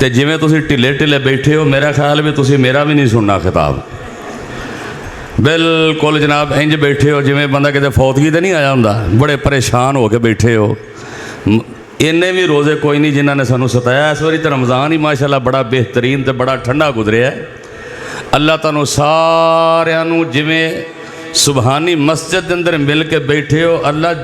ਤੇ ਜਿਵੇਂ ਤੁਸੀਂ ਢਿੱਲੇ ਢਿੱਲੇ ਬੈਠੇ ਹੋ, ਮੇਰਾ ਖਿਆਲ ਵੀ ਤੁਸੀਂ ਮੇਰਾ ਵੀ ਨਹੀਂ ਸੁਣਨਾ ਖਿਤਾਬ। ਬਿਲਕੁਲ ਜਨਾਬ ਇੰਜ ਬੈਠੇ ਹੋ ਜਿਵੇਂ ਬੰਦਾ ਕਿਤੇ ਫੌਤਗੀ ਤੇ ਨਹੀਂ ਆਇਆ ਹੁੰਦਾ, ਬੜੇ ਪਰੇਸ਼ਾਨ ਹੋ ਕੇ ਬੈਠੇ ਹੋ। ਇੰਨੇ ਵੀ ਰੋਜ਼ੇ ਕੋਈ ਨਹੀਂ ਜਿਨ੍ਹਾਂ ਨੇ ਸਾਨੂੰ ਸਤਾਇਆ। ਇਸ ਵਾਰੀ ਤਾਂ ਰਮਜ਼ਾਨ ਹੀ ਮਾਸ਼ਾਅੱਲਾ ਬੜਾ ਬਿਹਤਰੀਨ ਤੇ ਬੜਾ ਠੰਡਾ ਗੁਜ਼ਰਿਆ। ਅੱਲਾਹ ਤੁਹਾਨੂੰ ਸਾਰਿਆਂ ਨੂੰ ਜਿਵੇਂ ਸੁਬਹਾਨੀ ਮਸਜਿਦ ਦੇ ਅੰਦਰ ਮਿਲ ਕੇ ਬੈਠੇ ਹੋ, ਅੱਲਾਹ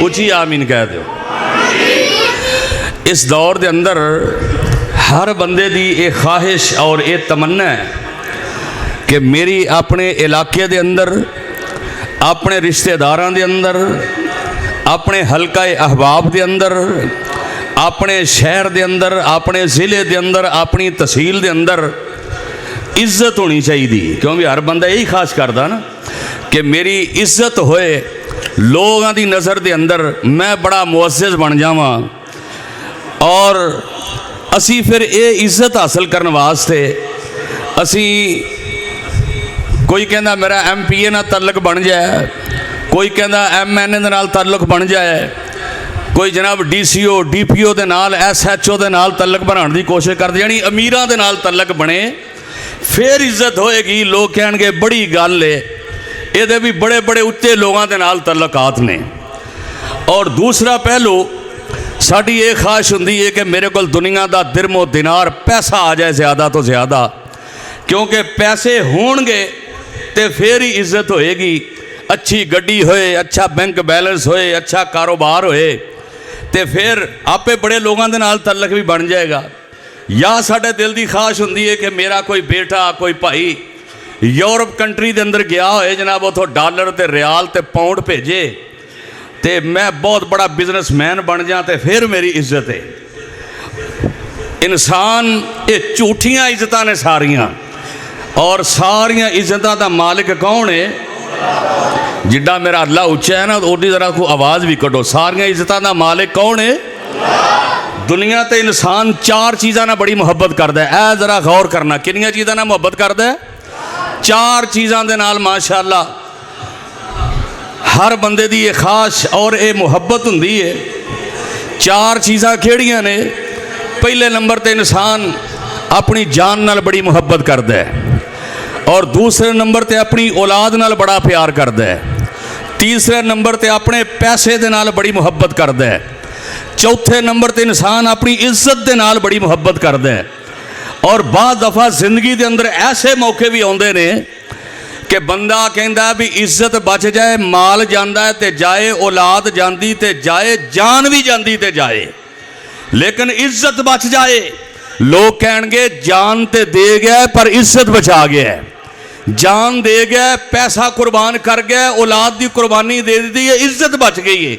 ਉੱਚੀ ਆਮੀਨ ਕਹਿ ਦਿਓ। ਇਸ ਦੌਰ ਦੇ ਅੰਦਰ ਹਰ ਬੰਦੇ ਦੀ ਇਹ ਖਾਹਿਸ਼ ਔਰ ਇਹ ਤਮੰਨਾ ਹੈ ਕਿ ਮੇਰੀ ਆਪਣੇ ਇਲਾਕੇ ਦੇ ਅੰਦਰ, ਆਪਣੇ ਰਿਸ਼ਤੇਦਾਰਾਂ ਦੇ ਅੰਦਰ, ਆਪਣੇ ਹਲਕਾ ਅਹਬਾਬ ਦੇ ਅੰਦਰ, ਆਪਣੇ ਸ਼ਹਿਰ ਦੇ ਅੰਦਰ, ਆਪਣੇ ਜ਼ਿਲ੍ਹੇ ਦੇ ਅੰਦਰ, ਆਪਣੀ ਤਹਿਸੀਲ ਦੇ ਅੰਦਰ ਇੱਜ਼ਤ ਹੋਣੀ ਚਾਹੀਦੀ। ਕਿਉਂਕਿ ਹਰ ਬੰਦਾ ਇਹੀ ਖਾਸ ਕਰਦਾ ਨਾ ਕਿ ਮੇਰੀ ਇੱਜ਼ਤ ਹੋਏ ਲੋਕਾਂ ਦੀ ਨਜ਼ਰ ਦੇ ਅੰਦਰ, ਮੈਂ ਬੜਾ ਮੁਅੱਜ਼ਜ਼ ਬਣ ਜਾਵਾਂ। ਔਰ ਅਸੀਂ ਫਿਰ ਇਹ ਇੱਜ਼ਤ ਹਾਸਲ ਕਰਨ ਵਾਸਤੇ ਅਸੀਂ, ਕੋਈ ਕਹਿੰਦਾ ਮੇਰਾ MPA ਨਾਲ ਤਾਲੁਕ ਬਣ ਜਾਏ, ਕੋਈ ਕਹਿੰਦਾ MNA ਦੇ ਨਾਲ ਤਾਲੁਕ ਬਣ ਜਾਏ, ਕੋਈ ਜਨਾਬ DCO DPO ਦੇ ਨਾਲ, SHO ਦੇ ਨਾਲ ਤਾਲੁਕ ਬਣਾਉਣ ਦੀ ਕੋਸ਼ਿਸ਼ ਕਰਦੇ, ਯਾਨੀ ਅਮੀਰਾਂ ਦੇ ਨਾਲ ਤਾਲੁਕ ਬਣੇ, ਫਿਰ ਇੱਜ਼ਤ ਹੋਏਗੀ। ਲੋਕ ਕਹਿਣਗੇ ਬੜੀ ਗੱਲ ਏ, ਇਹਦੇ ਵੀ ਬੜੇ ਬੜੇ ਉੱਚੇ ਲੋਕਾਂ ਦੇ ਨਾਲ ਤਾਲੁਕਾਤ ਨੇ। ਔਰ ਦੂਸਰਾ ਪਹਿਲੂ ਸਾਡੀ ਇਹ ਖਾਸ਼ ਹੁੰਦੀ ਹੈ ਕਿ ਮੇਰੇ ਕੋਲ ਦੁਨੀਆ ਦਾ ਦਿਰਮੋ ਦਿਨਾਰ ਪੈਸਾ ਆ ਜਾਏ ਜ਼ਿਆਦਾ ਤੋਂ ਜ਼ਿਆਦਾ, ਕਿਉਂਕਿ ਪੈਸੇ ਹੋਣਗੇ ਤੇ ਫਿਰ ਹੀ ਇੱਜ਼ਤ ਹੋਏਗੀ। ਅੱਛੀ ਗੱਡੀ ਹੋਏ, ਅੱਛਾ ਬੈਂਕ ਬੈਲੈਂਸ ਹੋਏ, ਅੱਛਾ ਕਾਰੋਬਾਰ ਹੋਏ ਤੇ ਫਿਰ ਆਪੇ ਬੜੇ ਲੋਕਾਂ ਦੇ ਨਾਲ ਤਾਲੁਕ ਵੀ ਬਣ ਜਾਏਗਾ। ਜਾਂ ਸਾਡੇ ਦਿਲ ਦੀ ਖਾਸ਼ ਹੁੰਦੀ ਹੈ ਕਿ ਮੇਰਾ ਕੋਈ ਬੇਟਾ, ਕੋਈ ਭਾਈ ਯੂਰਪ ਕੰਟਰੀ ਦੇ ਅੰਦਰ ਗਿਆ ਹੋਏ ਜਨਾਬ, ਉੱਥੋਂ ਡਾਲਰ ਤੇ ਰਿਆਲ ਤੇ ਪਾਉਂਡ ਭੇਜੇ ਤੇ ਮੈਂ ਬਹੁਤ ਬੜਾ ਬਿਜ਼ਨਸਮੈਨ ਬਣ ਜਾ ਤੇ ਫਿਰ ਮੇਰੀ ਇੱਜ਼ਤ ਹੈ। ਇਨਸਾਨ ਇਹ ਝੂਠੀਆਂ ਇੱਜ਼ਤਾਂ ਨੇ ਸਾਰੀਆਂ, ਔਰ ਸਾਰੀਆਂ ਇੱਜ਼ਤਾਂ ਦਾ ਮਾਲਿਕ ਕੌਣ ਹੈ? ਜਿੱਡਾ ਮੇਰਾ ਅੱਲਾ ਉੱਚਾ ਹੈ ਨਾ, ਉਹਦੀ ਜ਼ਰਾ ਕੋਈ ਆਵਾਜ਼ ਵੀ ਕੱਢੋ। ਸਾਰੀਆਂ ਇੱਜ਼ਤਾਂ ਦਾ ਮਾਲਿਕ ਕੌਣ ਹੈ? ਦੁਨੀਆ ਤੇ ਇਨਸਾਨ ਚਾਰ ਚੀਜ਼ਾਂ ਨਾਲ ਬੜੀ ਮੁਹੱਬਤ ਕਰਦਾ ਹੈ। ਇਹ ਜ਼ਰਾ ਗੌਰ ਕਰਨਾ, ਕਿੰਨੀਆਂ ਚੀਜ਼ਾਂ ਨਾਲ ਮੁਹੱਬਤ ਕਰਦਾ ਹੈ? ਚਾਰ ਚੀਜ਼ਾਂ ਦੇ ਨਾਲ ਮਾਸ਼ਾਅੱਲਾ ਹਰ ਬੰਦੇ ਦੀ ਇਹ ਖਾਸ ਔਰ ਇਹ ਮੁਹੱਬਤ ਹੁੰਦੀ ਹੈ। ਚਾਰ ਚੀਜ਼ਾਂ ਕਿਹੜੀਆਂ ਨੇ? ਪਹਿਲੇ ਨੰਬਰ ਤੇ ਇਨਸਾਨ ਆਪਣੀ ਜਾਨ ਨਾਲ ਬੜੀ ਮੁਹੱਬਤ ਕਰਦਾ ਹੈ, ਔਰ ਦੂਸਰੇ ਨੰਬਰ ਤੇ ਆਪਣੀ ਔਲਾਦ ਨਾਲ ਬੜਾ ਪਿਆਰ ਕਰਦਾ ਹੈ, ਤੀਸਰੇ ਨੰਬਰ ਤੇ ਆਪਣੇ ਪੈਸੇ ਦੇ ਨਾਲ ਬੜੀ ਮੁਹੱਬਤ ਕਰਦਾ ਹੈ, ਚੌਥੇ ਨੰਬਰ ਤੇ ਇਨਸਾਨ ਆਪਣੀ ਇੱਜ਼ਤ ਦੇ ਨਾਲ ਬੜੀ ਮੁਹੱਬਤ ਕਰਦਾ ਹੈ। ਔਰ ਬਾਅਦ ਦਫਾ ਜ਼ਿੰਦਗੀ ਦੇ ਅੰਦਰ ਐਸੇ ਮੌਕੇ ਵੀ ਆਉਂਦੇ ਨੇ ਕਿ ਬੰਦਾ ਕਹਿੰਦਾ ਵੀ ਇੱਜ਼ਤ ਬਚ ਜਾਏ, ਮਾਲ ਜਾਂਦਾ ਹੈ ਤੇ ਜਾਏ, ਔਲਾਦ ਜਾਂਦੀ ਤੇ ਜਾਏ, ਜਾਨ ਵੀ ਜਾਂਦੀ ਤੇ ਜਾਏ, ਲੇਕਿਨ ਇੱਜ਼ਤ ਬਚ ਜਾਏ। ਲੋਕ ਕਹਿਣਗੇ ਜਾਨ ਤੇ ਦੇ ਗਿਆ ਪਰ ਇੱਜ਼ਤ ਬਚਾ ਗਿਆ। ਜਾਨ ਦੇ ਗਿਆ, ਪੈਸਾ ਕੁਰਬਾਨ ਕਰ ਗਿਆ, ਔਲਾਦ ਦੀ ਕੁਰਬਾਨੀ ਦੇ ਦਿੱਤੀ ਹੈ, ਇੱਜ਼ਤ ਬਚ ਗਈ ਹੈ।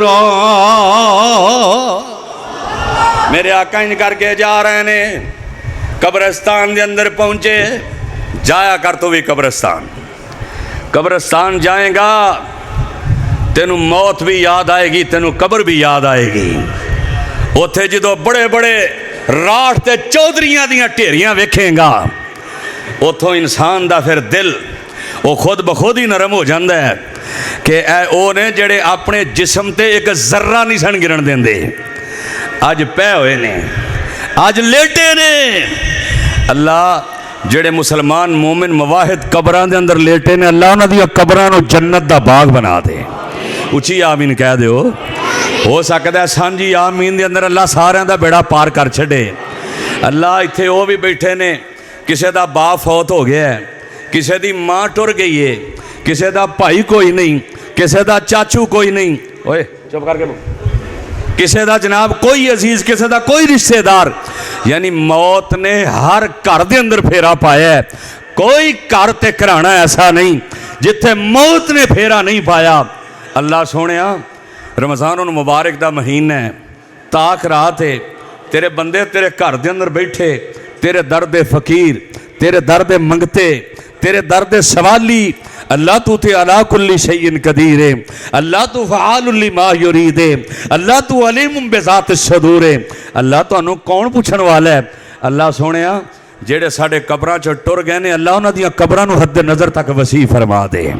کرو. میرے آقا ان کر کے جا رہے نے, قبرستان دے اندر پہنچے. جایا کر تو بھی قبرستان, قبرستان جائیں گا تینوں موت بھی یاد آئے گی, تینوں قبر بھی یاد آئے گی. اتھے جدو بڑے بڑے راٹھ تے چودھریاں دیاں ٹھیریاں ویکھیں گا, اتھوں انسان دا پھر دل وہ خود بخود ہی نرم ہو جاندہ ہے کہ اے او نے جڑے اپنے جسم تے ایک ذرہ نہیں سن گرن دیں دے, آج پہ ہوئے نے, آج لیٹے نے. اللہ جڑے مسلمان مومن مواحد قبران دے اندر لیٹے نے, اللہ انہاں دیا قبران و جنت دا باغ بنا دے. اچھی آمین کہہ دے ہو سکتا ہے سانجی آمین دے اندر اللہ سارے دا بیڑا پار کر چھڑے. اللہ اتھے وہ بھی بیٹھے نے, کسے دا باپ فوت ہو گیا ہے, کسے دی ماں ٹر گئی ہے, کسے دا بھائی کوئی نہیں, کسے دا چاچو کوئی نہیں, اوئے چپ کر کے کسے دا جناب کوئی عزیز, کسے دا کوئی رشتہ دار. یعنی موت نے ہر گھر دے اندر پھیرا پایا ہے. کوئی گھر تے کرانا ایسا نہیں جتھے موت نے پھیرا نہیں پایا. اللہ سونیا رمضان المبارک دا مہینہ ہے, تاک رات ہے, تیرے بندے تیرے گھر دے اندر بیٹھے, تیرے درد فقیر, تیرے درد منگتے, تیرے درد سوالی. اللہ تو تے علا کل شیء قدیر ہے, اللہ تو فعال لما یرید ہے, اللہ تو علیم بذات الصدور ہے. اللہ تو انہوں کون پوچھن والا ہے. اللہ سونیا جیڑے ساڑے قبران چو ٹر گئے نے, اللہ انہوں دیا قبران حد نظر تک وسیع فرما دے,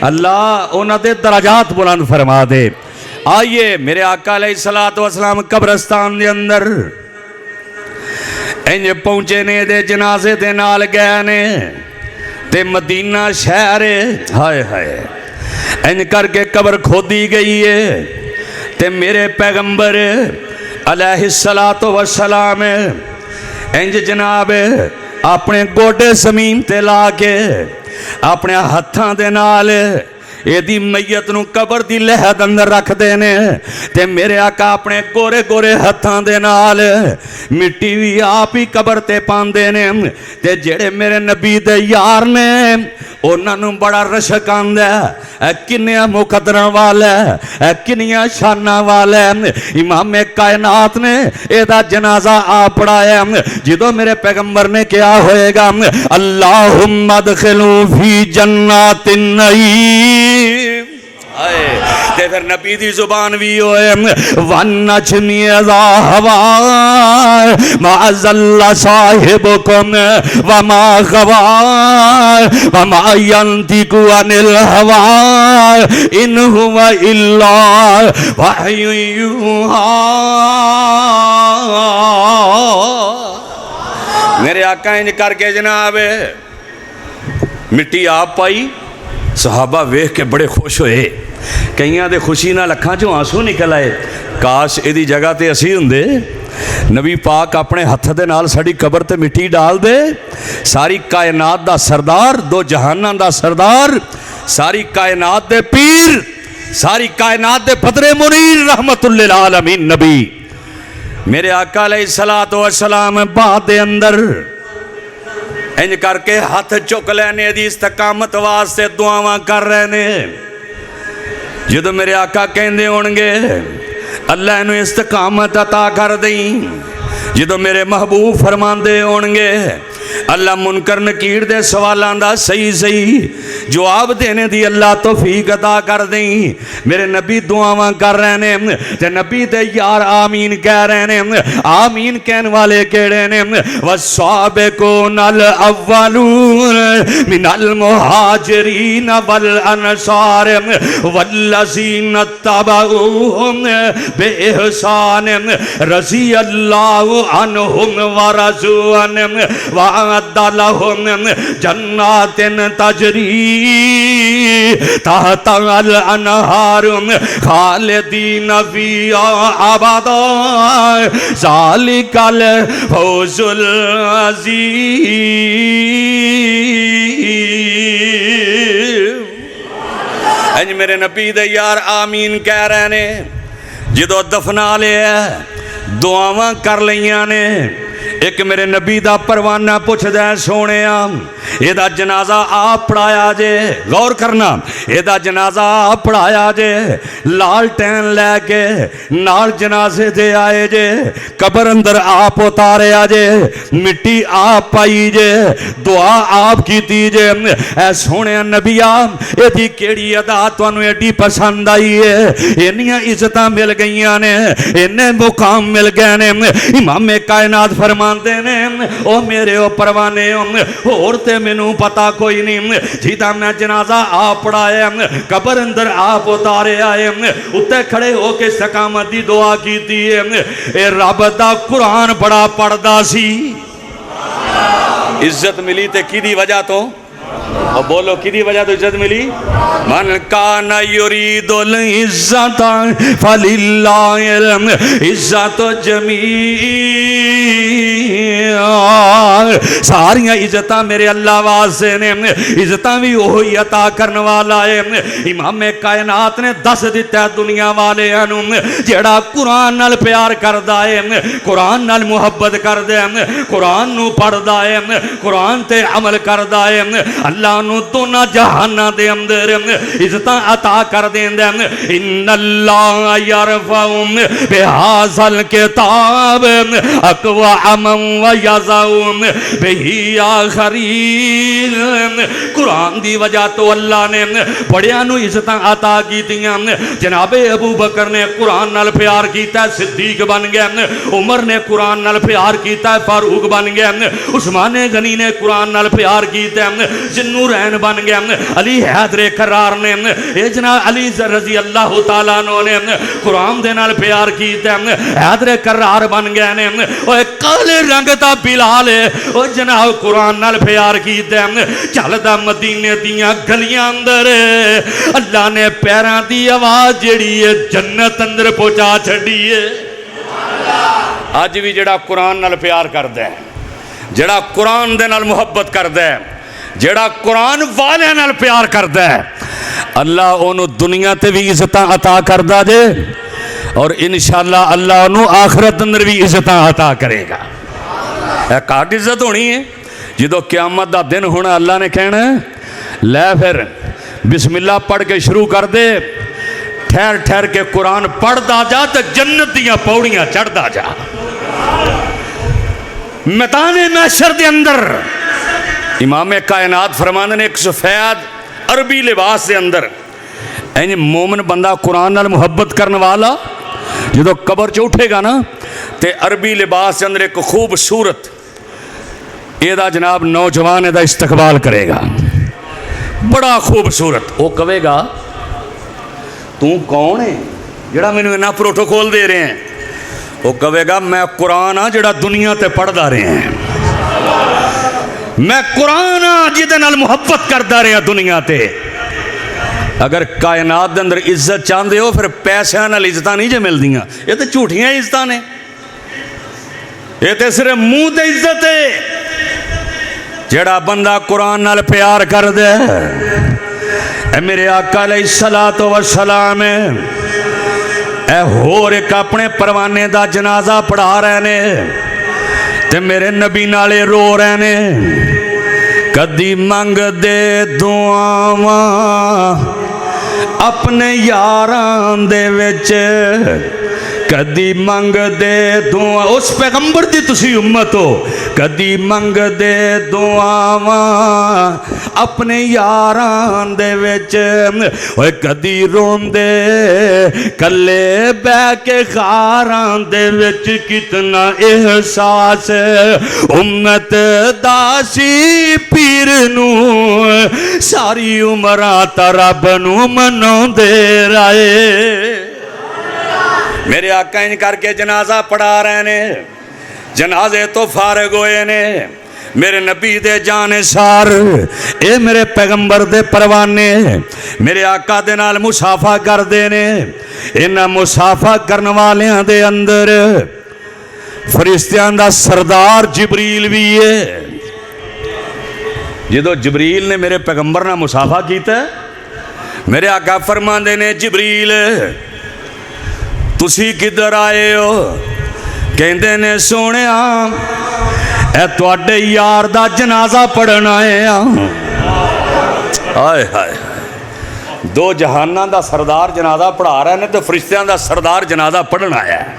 اللہ انہوں دے درجات بلند فرما دے. آئیے میرے آقا علیہ السلام قبرستان دے اندر انج پہنچے نے, دے جنازے دے نال گئے نے, تے مدینہ شہر ہائے ہائے انج کر کے قبر کھودی گئی ہے. تے میرے پیغمبر علیہ السلام انج جناب اپنے گوڑے زمین تے لا کے اپنے ہتھاں دے نال ایدی میت نو قبر دی لہد اندر رکھ دینے. تے میرے آقا اپنے گورے گورے ہتھاں دے نال مٹی بھی آپ ہی قبر تے پان دینے. تے جڑے میرے نبی دے یار نے انہاں نو بڑا رشک آندہ ہے, کنیا مقدرہ والا ہے, کنیا شانہ والا ہے. امام کائنات نے ایدہ جنازہ آپ پڑھایا. جدو میرے پیغمبر نے کیا ہوئے گا, اللہم ادخلو فی جنات النعیم. تے پھر نبی دی زبان بھی ہوئے, وَالنَّجْمِ اذا ہوا ما ضل صاحبکم وما غوا وما ينطق عن الهوى ان هو الا وحی یوحی. میرے آقا انج کر کے جناب مٹی آپ پائی. صحابہ ویکھ کے بڑے خوش ہوئے, کئیاں دے خوشی نہ لکھاں چوں آنسو نکل آئے. کاش ایدی جگہ تے اسی ہوندے, نبی پاک اپنے ہتھ دے نال ساڑی قبر تے مٹی ڈال دے. ساری کائنات دا سردار, دو جہاناں دا سردار, ساری کائنات دے پیر, ساری کائنات دے بدر منیر رحمت للعالمین نبی میرے آقا علیہ السلام بعد دے اندر انج کر کے ہاتھ چک لینے دی استقامت واسطے دعاواں کر رہے نے. جدو میرے آقا کہندے ہونگے اللہ انہوں استقامت عطا کر دیں, جدو میرے محبوب فرماندے ہونگے اللہ منکر نکیر دے سوالان دا صحیح جواب دینے دی اللہ توفیق عطا کر دیں. میرے نبی دعاواں کر رہے نے, تے نبی دے یار آمین کہہ رہے نے. آمین کہن والے کہڑے نے, والسابقون الاولون من المہاجرین والانصار والذین اتبعوہم بے احسان رضی اللہ عنہم ورضوا عنہم وعد لهم جنات تجری تحت الانہار خالدین فیہا ابدا ذالک الفوز العظیم. انج میرے نبی دے یار آمین کہہ رہے نے. جدو دفنا لے دعاواں کر لیاں نے, ایک میرے نبی دا پروانہ پوچھدا ہے سونیا ایدا جنازہ آپ پڑھایا جے، غور کرنا، ایدا جنازہ آپ پڑھایا جے، لالٹین لے کے نال جنازے دے آئے جے، قبر اندر آپ اتارے آجے، مٹی آپ پائی جے، دعا آپ کی دیجے، اے سونے نبیہ ایدی کیڑی ادا توانو ایڈی پسند آئی ہے، انیاں عزتاں مل گئیاں نے، انہیں مقام مل گئے نے، امام کائنات فرماندے نے او میرے او پروانے اورتے مینوں پتا کوئی نہیں، جیتا میں جنازہ آپ پڑھائے قبر اندر آپ اتارے آئے اتے کھڑے ہو کے استقامت دی دعا کی دیئے، اے رب دا قرآن بڑا پڑھدا سی، عزت ملی تے کی دی وجہ تو، اور بولو کی دی وجہ تو عزت ملی، من کان یرید العزت فللہ العزت جمیع، ساریاں عزتاں میرے اللہ واسطے نے، عزتاں بھی وہی عطا کرنے والا ہے، امام کائنات نے دس دیتا ہے دنیا والے انہوں جیڑا قرآن نال پیار کردا ہے، قرآن نال محبت کردا ہے، قرآن نو پڑھدا ہے، قرآن تے عمل کردا ہے، اللہ نو دونوں جہاناں دے اندر عزتاں عطا کر دیندا ہے، ان اللہ یرفع بہذا الکتاب اقواما ویضع بہ آخرین، قرآن دی وجہ تو اللہ نے بڑیاں نو عزتاں عطا کیتیاں، جناب ابو بکر نے قرآن نال پیار کیتا ہے صدیق بن گیا، عمر نے قرآن نال پیار کیتا ہے فاروق بن گیا، عثمان غنی نے قرآن نال پیار کیتا ہے ذوالنورین بن گیا، علی حیدر کرار نے، اے جناب علی رضی اللہ تعالیٰ عنہ نے قرآن دے نال پیار کیتا ہے، حیدر کرار بن گئے نے، اوہ کالے رنگ دا بلال ہے، اوہ جناب قرآن نال پیار کیتا ہے، چلدا مدینے دیاں گلیاں اندر اللہ نے پیراں دی آواز جڑی ہے جنت اندر پہنچا چھڈی ہے۔ آج بھی جڑا قرآن نال پیار کردا ہے، جڑا قرآن دے نال محبت کردا ہے، جڑا قرآن والے نال پیار کردا ہے، اللہ انہوں دنیا تے بھی عزتاں عطا کردا جے، اور انشاءاللہ اللہ انہوں آخرت اندر بھی عزتاں عطا کرے گا۔ اے کاٹ عزت ہونی ہے جدو قیامت دا دن ہونا، اللہ نے کہنا ہے لے پھر بسم اللہ پڑھ کے شروع کر دے، ٹھہر ٹھہر کے قرآن پڑھ دا جا تو جنت دیاں پوڑیاں چڑھ دا جا، میدان محشر دے اندر امام کائنات فرمانے نے ایک سفید عربی لباس دے اندر این مومن بندہ قرآن نال محبت کرنے والا جدو قبر چ اٹھے گا نا تے عربی لباس دے اندر ایک خوبصورت ایدہ جناب نوجوان ایدہ استقبال کرے گا، بڑا خوبصورت، وہ کہے گا تو کون ہے جڑا میں نے پروٹوکول دے رہے ہیں، وہ کہے گا میں قرآن ہاں جڑا دنیا تے پڑھ دا رہے ہیں، میں قرآن ہاں جدے نال محبت کر دا رہے ہیں دنیا تے۔ اگر کائنات دے اندر عزت چاندے ہو پھر پیسے نال عزتاں نہیں جے مل دیاں، یہ تے جھوٹیاں عزتاں نے، یہ تے صرف منہ تے عزت ہے۔ جڑا بندہ قرآن نال پیار کر دے، اے میرے آقا علیہ السلام اے ہور ایک اپنے پروانے دا جنازہ پڑھا رہے نے تے میرے نبی نالے رو رہے نے، کدی منگ دے دعاواں اپنے یاران دے وچ، کدی منگ دے دعا اس پیغمبر دی تسی امت ہو، کدی منگ دے دعاواں اپنے یاران دے وچ، اوے کدی رون دے کلے بہ کے غاران دے وچ، کتنا احساس امت داسی پیر نو ساری عمرہ تا رب نو منوں دے رائے۔ میرے آقا ان کر کے جنازہ پڑھا رہے نے، جنازے تو فارغ ہوئے نے، میرے نبی دے جانے سار اے میرے پیغمبر دے پروانے میرے آقا دے نال مصافہ کر دینے، انہاں مصافہ کرنے والیاں دے اندر فرشتیاں دا سردار جبریل بھی ہے۔ جدو جبریل نے میرے پیغمبر نال مصافہ کیتا ہے، میرے آقا فرماندے نے جبریل تسی کدھر آئے ہو؟ کہندے نے سونیا اے تواڈے یار دا جنازہ پڑھن آئے ہاں۔ آئے ہائے، دو جہاناں دا سردار جنازہ پڑھا رہے ہیں تو فرشتیاں دا سردار جنازہ پڑھن آیا ہے۔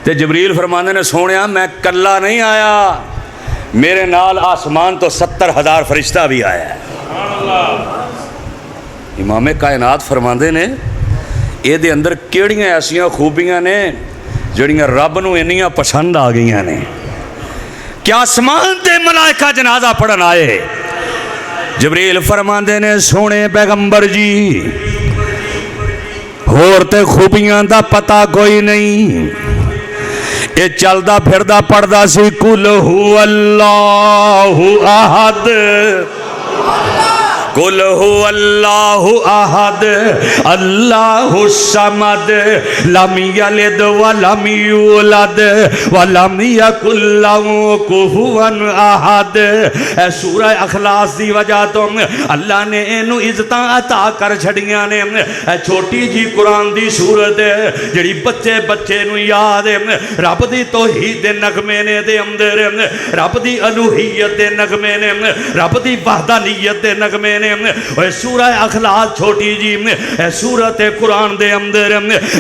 تے جبریل فرماندے نے سونیا میں کلا نہیں آیا، میرے نال آسمان تو 70,000 فرشتہ بھی آیا ہے۔ امام کائنات فرماندے نے اے دے اندر کیڑیاں ایسیاں خوبیاں نے جڑیاں رب نو انیاں پسند آ گئیاں نے کہ آسمان دے ملائکہ جنازہ پڑھن آئے۔ جبریل فرماندے نے سونے پیغمبر جی ہور تے خوبیاں دا پتہ کوئی نہیں، اے چلدا پھردا پڑھدا سی قل هو اللہ احد، قل هو اللہ احد اللہ الصمد لم یلد ولم یولد ولم یکن لہ کفوا احد۔ اے سورہ اخلاص دی وجہ تو اللہ نے اینو عزتاں عطا کر چھڑیاں نے۔ اے چھوٹی جی قرآن دی سورت جڑی بچے بچے نو یاد رب دی توحید دے نغمے نے دے اندر، رب دی الوہیت دے نغمے نے، رب دی وحدانیت دے نغمے نے۔ اے سورہ اخلاص چھوٹی جی اے سورت قرآن دے اندر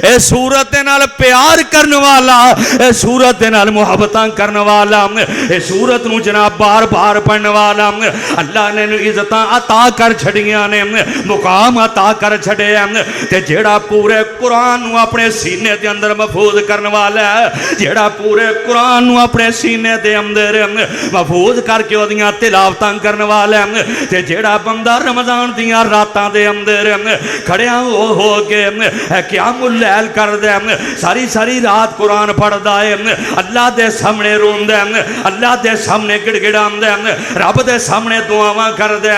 اے سورت نال پیار کرنے والا، اے سورت نال محبتاں کرنے والا، اے سورت نو جناب بار بار پڑھنے والا اللہ نے عزتاں عطا کر چھڑیاں نے، مقام عطا کر چھڑے ہیں۔ تے جیڑا پورے قرآن نو اپنے سینے دے اندر محفوظ کرنے والا ہے، جیڑا پورے قرآن نو اپنے سینے دے اندر محفوظ کر کے اودیاں تلاوتاں کرنے والا ہے، تے جیڑا بندہ رمضان دیاں راتاں دے اندر کھڑیاں ہو کے قیام اللیل کر دے، ساری ساری رات قرآن پڑھ دے، اللہ دے سامنے رون دے، اللہ دے سامنے گڑ گڑان دے، رب دے سامنے دعاواں کر دے،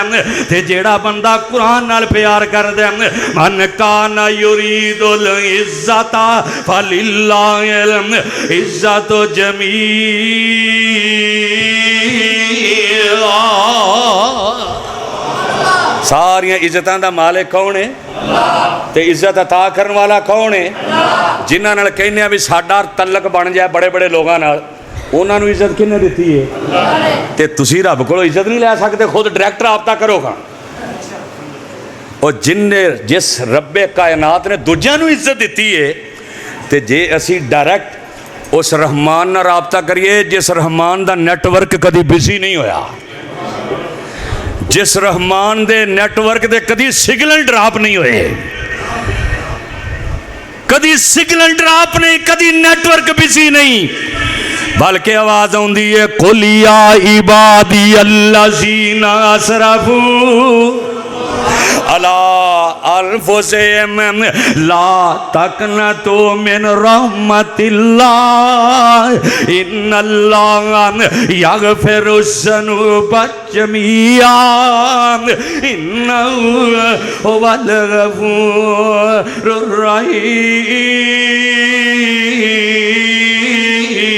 تے جیڑا بندہ قرآن نال پیار کر دے، من کان یرید العزت فللہ العزت جمیعا۔ ساریاں عزتاں دا مالک کون ہے؟ تے عزت عطا کرن والا کون ہے؟ جنہاں نال کہنے ہیں بھی ساڈا تعلق بن جائے بڑے بڑے لوگاں نال، انہاں نو عزت کنے دیتی ہے؟ تے تسی رب کولوں عزت نہیں لے سکتے، خود ڈائریکٹ رابطہ کرو گا۔ اور جس رب کائنات نے دوجیاں نو عزت دیتی ہے، تے جے اسی ڈائریکٹ اس رحمان نال رابطہ کریے جس رحمان دا نیٹ ورک کدی بزی نہیں ہویا، جس رحمان دے نیٹ ورک دے کدی سگنل ڈراپ نہیں ہوئے، کدی سگنل ڈراپ نہیں، کدی نیٹ ورک بزی نہیں، بلکہ آواز ہوندی ہے قل یا عبادی الذین اسرفوا علی انفسہم لا تقنطوا من رحمت اللہ ان اللہ یغفر الذنوب جميعا انہ هو الغفور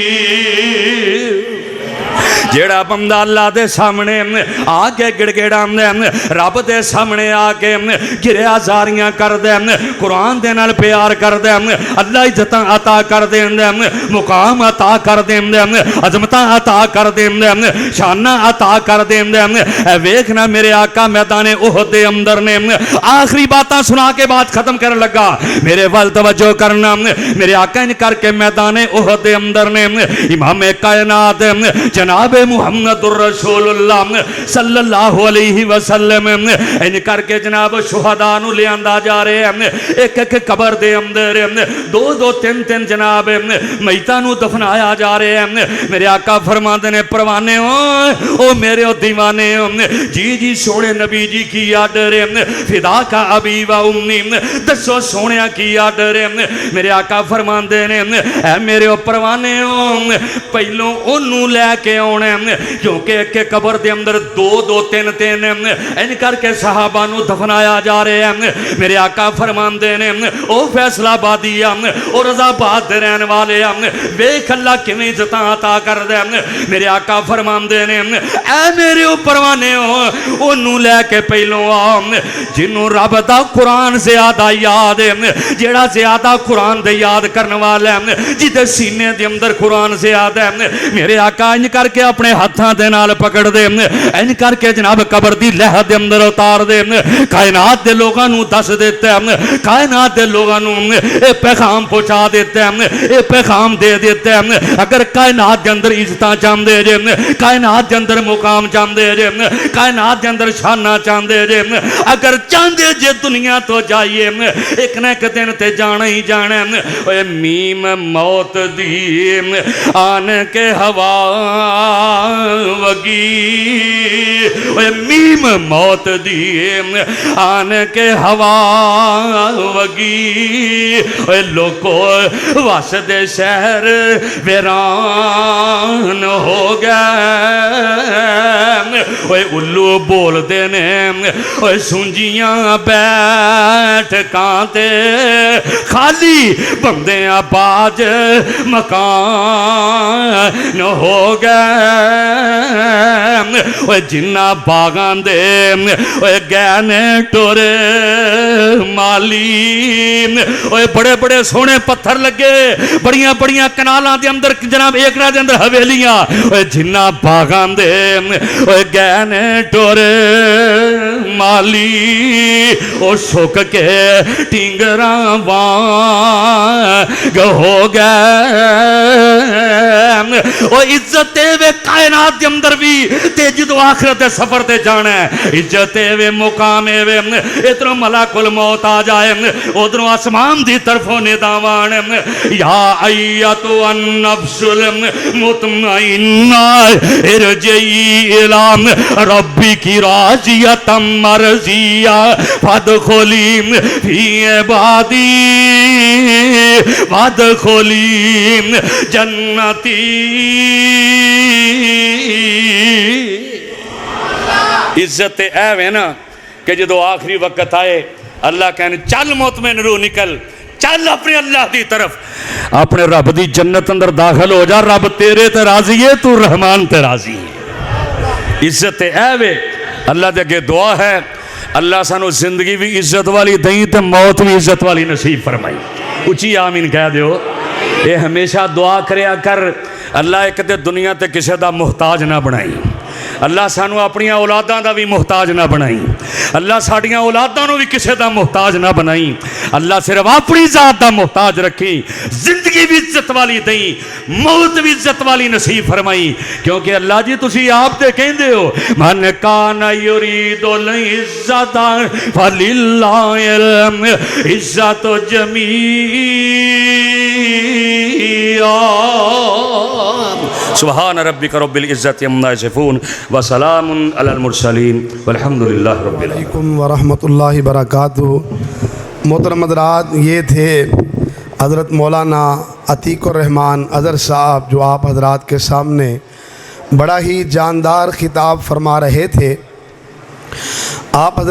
الرحیم۔ جیڑا بندہ اللہ دے سامنے آکے گڑ گڑان دے، رب دے سامنے آکے گریا زاریاں کر دے، قرآن دے نال پیار کر دے، اللہ عزتاں عطا کر دے، مقام عطا کر دے، عظمتاں عطا کر دے، شانہ عطا کر دے۔ اے ویکھنا میرے آقا میدان احد دے اندر نے آخری باتاں سنا کے بات ختم کر لگا، میرے وال توجہ کرنا، میرے آقا ان کر کے میدان احد دے اندر نے امام کائنات جناب محمد الرسول اللہ صلی اللہ علیہ وسلم ان کر کے جناب شہداء نو لے آندا جا رہے ہیں، ایک ایک قبر دے اندر دو دو تین تین جناب میتاں نو دفنایا جا رہے ہیں۔ میرے آقا فرماندے نے پروانے او میرے او دیوانے جی جی سونے نبی جی کی آڈر فدا کا ابی و امی، دسو سونیا کی آڈر۔ میرے آقا فرماندے نے اے میرے او پروانے پہلوں انہوں لے کے آنے ہے کیونکہ ایک قبر دے اندر دو دو تین تین ان کر کے صحابہ نو دفنایا جا رہے ہیں میرے آقا فرماندے نے او فیصلہ آبادی او رضا آباد دے رہن والے ویکھ اللہ کیویں عزتاں عطا کر دے میرے آقا فرماندے نے اے میرے پروانے اونوں لے کے پہلوں آ جنوں رب دا قرآن زیادہ یاد ہے جیڑا زیادہ قرآن دے یاد کرنے والا ہے جدے سینے دے اندر قرآن زیادہ ہے میرے آقا انج کر کے اپنے ہاتھاں دے نال پکڑ دے انج کر کے جناب قبر دی لہد دے اندر اتار دے کائنات دے لوگاں نوں دس دیتا ہے کائنات دے لوگاں نوں اے پیغام پہنچا دیتا ہے اے پیغام دے دیتا ہے اگر کائنات دے اندر عزتاں چاہندے جے کائنات دے اندر مقام چاہندے جے کائنات دے اندر شاناں چاہندے جے اگر چاہندے جے دنیا تو جائیے ایک نہ ایک دن تے جانا ہی جانا اے میم موت دی آن کے ہوا وگی اے میم موت دی آن کے ہوا وگی اے لوکو واسد شہر ویران ہو گئے اے الو بول دینے اے سنجیاں بیٹھ کانتے خالی بندے آباج مکان ہو گئے اے جنہ باغان دے اے گہنے ٹورے مالی اے بڑے بڑے سونے پتھر لگے بڑیاں بڑیاں کنالاں دے اندر جناب ایکڑا دے اندر حویلیاں اے جنہ باغان دے اے گہنے ٹورے مالی او سوک کے ٹینگراں وانگ ہو گئے او عزت وے کائنات دے اندر بھی تے جدو آخرت سفر تے جانا ہے عزت وے مقام وے ادھروں ملک الموت آ جائے ادھروں آسمان دی طرفوں نداوان یا ایتو النفس المطمئنہ ارجعی الی ربک راضیۃ مرضیہ فادخلی فی عبادی وادخلی جنتی عزت اے نا کہ جدو آخری وقت آئے اللہ کہنے چل مطمئن روح نکل چل اپنے اللہ دی طرف اپنے رب دی جنت اندر داخل ہو جا رب تیرے تے راضی ہے تو رحمان تے راضی ہے عزت اے وے اللہ دے اگے دعا ہے اللہ سانو زندگی بھی عزت والی دیں تے موت بھی عزت والی نصیب فرمائی اچھی آمین کہہ دیو اے ہمیشہ دعا کریا کر اللہ ایک تے دنیا تے کسے دا محتاج نہ بنائی اللہ سانو اپنی اولاداں دا بھی محتاج نہ بنائی اللہ ساڑیاں اولاداں نو بھی کسے دا محتاج نہ بنائی اللہ صرف اپنی ذات دا محتاج رکھی زندگی بھی عزت والی دیں موت بھی عزت والی نصیب فرمائی کیونکہ اللہ جی تسی آپ تے کہندے ہو من کان یرید العزت فللہ العزت جمیعا سبحان ربک رب العزت عما یصفون وسلام علی المرسلین والحمدللہ رب العالمین علیکم ورحمۃ اللہ وبرکاتہ۔ محترم حضرات، یہ تھے حضرت مولانا عتیق الرحمان اظہر صاحب جو آپ حضرات کے سامنے بڑا ہی جاندار خطاب فرما رہے تھے۔ آپ حضرات